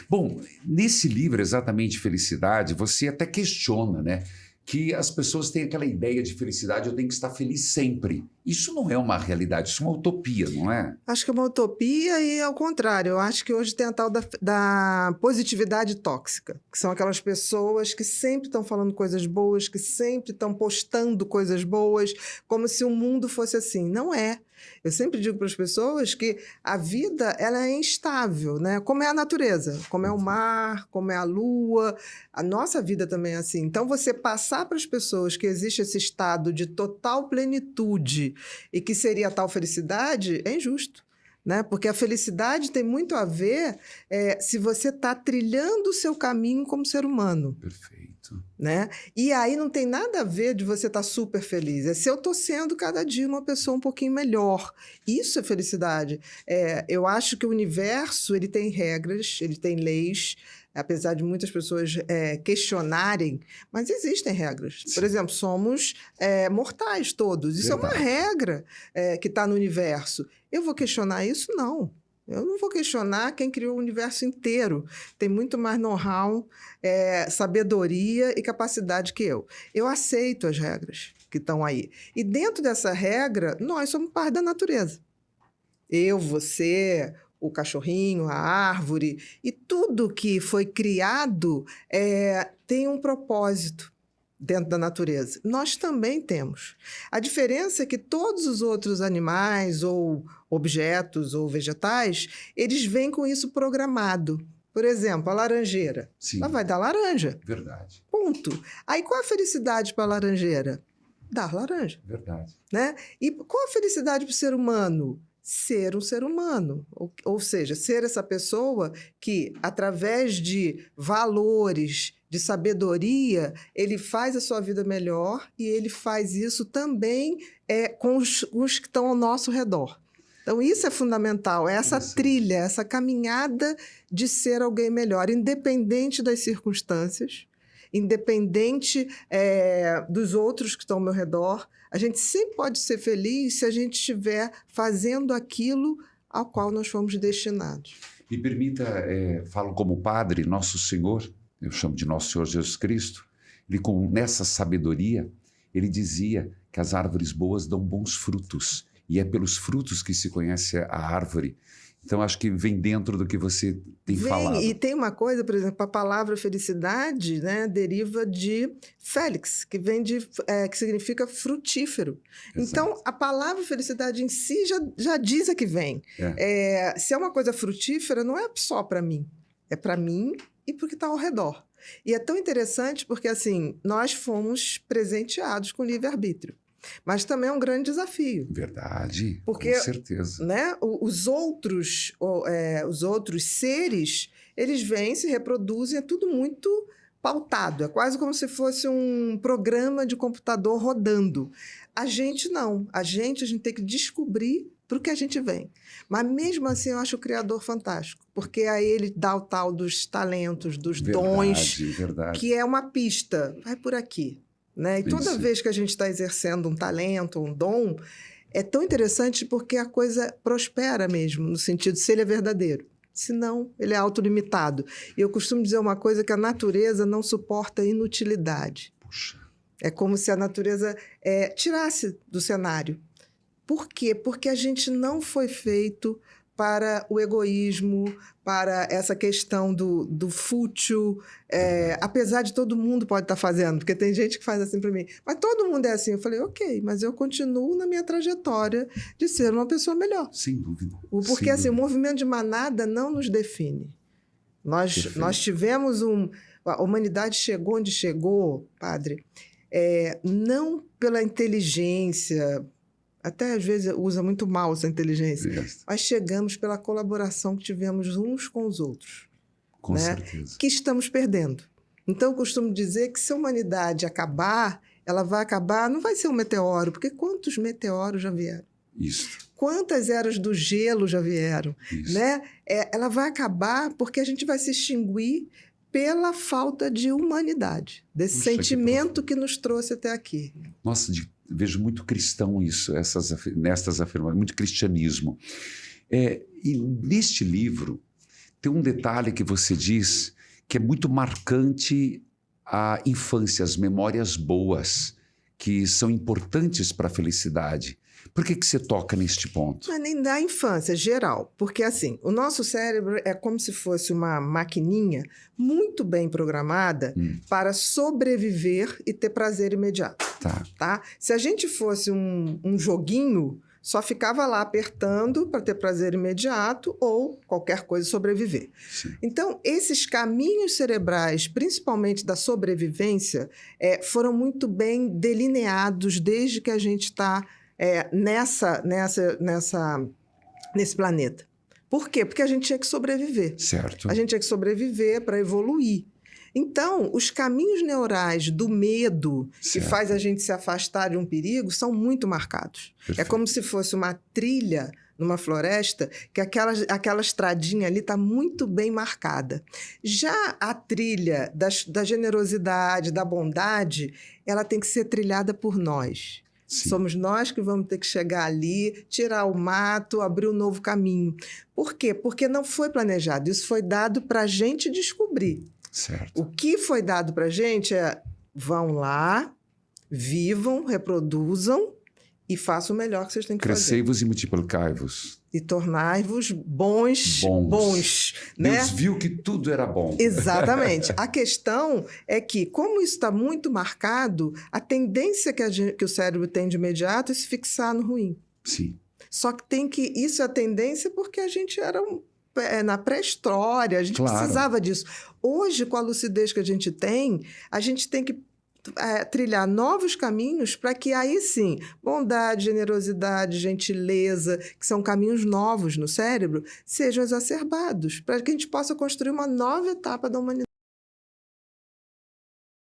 Bom, nesse livro, exatamente Felicidade, você até questiona, né? Que as pessoas têm aquela ideia de felicidade, eu tenho que estar feliz sempre. Isso não é uma realidade, isso é uma utopia, não é? Acho que é uma utopia e, ao contrário, eu acho que hoje tem a tal da positividade tóxica, que são aquelas pessoas que sempre estão falando coisas boas, que sempre estão postando coisas boas, como se o mundo fosse assim. Não é. Eu sempre digo para as pessoas que a vida ela é instável, né? Como é a natureza, como é o mar, como é a lua, a nossa vida também é assim. Então, você passar para as pessoas que existe esse estado de total plenitude e que seria a tal felicidade é injusto. Né? Porque a felicidade tem muito a ver se você está trilhando o seu caminho como ser humano. Perfeito. Né? E aí não tem nada a ver de você estar super feliz. É se eu estou sendo cada dia uma pessoa um pouquinho melhor. Isso é felicidade. Eu acho que o universo ele tem regras, ele tem leis, apesar de muitas pessoas questionarem, mas existem regras. Sim. Por exemplo, somos mortais todos. Isso Verdade. é uma regra que está no universo. Eu vou questionar isso? Não. Eu não vou questionar quem criou o universo inteiro. Tem muito mais know-how, sabedoria e capacidade que eu. Eu aceito as regras que estão aí. E dentro dessa regra, nós somos parte da natureza. Eu, você, o cachorrinho, a árvore, e tudo que foi criado tem um propósito dentro da natureza. Nós também temos. A diferença é que todos os outros animais, ou objetos, ou vegetais, eles vêm com isso programado. Por exemplo, a laranjeira. Sim. Ela vai dar laranja. Verdade. Ponto. Aí, qual a felicidade para a laranjeira? Dar laranja. Verdade. Né? E qual a felicidade para o ser humano? Ser um ser humano, ou seja, ser essa pessoa que, através de valores, de sabedoria, ele faz a sua vida melhor e ele faz isso também com os que estão ao nosso redor. Então, isso é fundamental, é essa trilha, essa caminhada de ser alguém melhor, independente das circunstâncias, independente dos outros que estão ao meu redor. A gente sempre pode ser feliz se a gente estiver fazendo aquilo ao qual nós fomos destinados. Me permita, falo como padre, Nosso Senhor, eu chamo de Nosso Senhor Jesus Cristo, ele nessa sabedoria, ele dizia que as árvores boas dão bons frutos, e é pelos frutos que se conhece a árvore. Então, acho que vem dentro do que você tem falado. E tem uma coisa, por exemplo, a palavra felicidade, né, deriva de félix, que significa frutífero. Exato. Então, a palavra felicidade em si já diz a que vem. Se é uma coisa frutífera, não é só para mim. É para mim e para o que está ao redor. E é tão interessante porque, assim, nós fomos presenteados com livre-arbítrio. Mas também é um grande desafio. Verdade, porque, com certeza. Né, os outros seres, eles vêm, se reproduzem, é tudo muito pautado. É quase como se fosse um programa de computador rodando. A gente não. A gente tem que descobrir para o que a gente vem. Mas mesmo assim, eu acho o Criador fantástico. Porque aí ele dá o tal dos talentos, dos dons, que é uma pista. Vai por aqui. Né? E toda vez que a gente está exercendo um talento, um dom, é tão interessante porque a coisa prospera mesmo, no sentido de se ele é verdadeiro. Senão, ele é autolimitado. E eu costumo dizer uma coisa, que a natureza não suporta inutilidade. Puxa. É como se a natureza tirasse do cenário. Por quê? Porque a gente não foi feito para o egoísmo, para essa questão do fútil, apesar de todo mundo pode estar fazendo, porque tem gente que faz assim para mim, mas todo mundo é assim. Eu falei, ok, mas eu continuo na minha trajetória de ser uma pessoa melhor. Sem dúvida. Porque assim, o movimento de manada não nos define. Nós tivemos a humanidade chegou onde chegou, padre, não pela inteligência, até às vezes usa muito mal essa inteligência, mas chegamos pela colaboração que tivemos uns com os outros. Com certeza. Que estamos perdendo. Então, eu costumo dizer que se a humanidade acabar, ela vai acabar, não vai ser um meteoro, porque quantos meteoros já vieram? Isso. Quantas eras do gelo já vieram? Isso. Né? Ela vai acabar porque a gente vai se extinguir pela falta de humanidade, desse sentimento que nos trouxe até aqui. Nossa, vejo muito cristão isso, nestas afirmações, muito cristianismo. E neste livro Tem um detalhe que você diz que é muito marcante a infância, as memórias boas, que são importantes para a felicidade. Por que você toca neste ponto? Não é nem da infância, geral. Porque, assim, o nosso cérebro é como se fosse uma maquininha muito bem programada para sobreviver e ter prazer imediato. Tá? Se a gente fosse um joguinho, só ficava lá apertando para ter prazer imediato ou qualquer coisa sobreviver. Sim. Então, esses caminhos cerebrais, principalmente da sobrevivência, foram muito bem delineados desde que a gente está nesse planeta. Por quê? Porque a gente tinha que sobreviver. Certo. A gente tinha que sobreviver para evoluir. Então, os caminhos neurais do medo, que faz a gente se afastar de um perigo, são muito marcados. Perfeito. É como se fosse uma trilha numa floresta, que aquela estradinha ali está muito bem marcada. Já a trilha da generosidade, da bondade, ela tem que ser trilhada por nós. Sim. Somos nós que vamos ter que chegar ali, tirar o mato, abrir um novo caminho. Por quê? Porque não foi planejado. Isso foi dado para a gente descobrir. Certo. O que foi dado para a gente é: vão lá, vivam, reproduzam e façam o melhor que vocês têm que fazer. Crescei-vos e multiplicai-vos. E tornai-vos bons, né? Deus viu que tudo era bom. Exatamente. A questão é que, como isso está muito marcado, a tendência que o cérebro tem de imediato é se fixar no ruim. Sim. Só que isso é a tendência porque a gente era na pré-história, a gente precisava disso. Hoje, com a lucidez que a gente tem que trilhar novos caminhos para que aí sim, bondade, generosidade, gentileza, que são caminhos novos no cérebro, sejam exacerbados, para que a gente possa construir uma nova etapa da humanidade.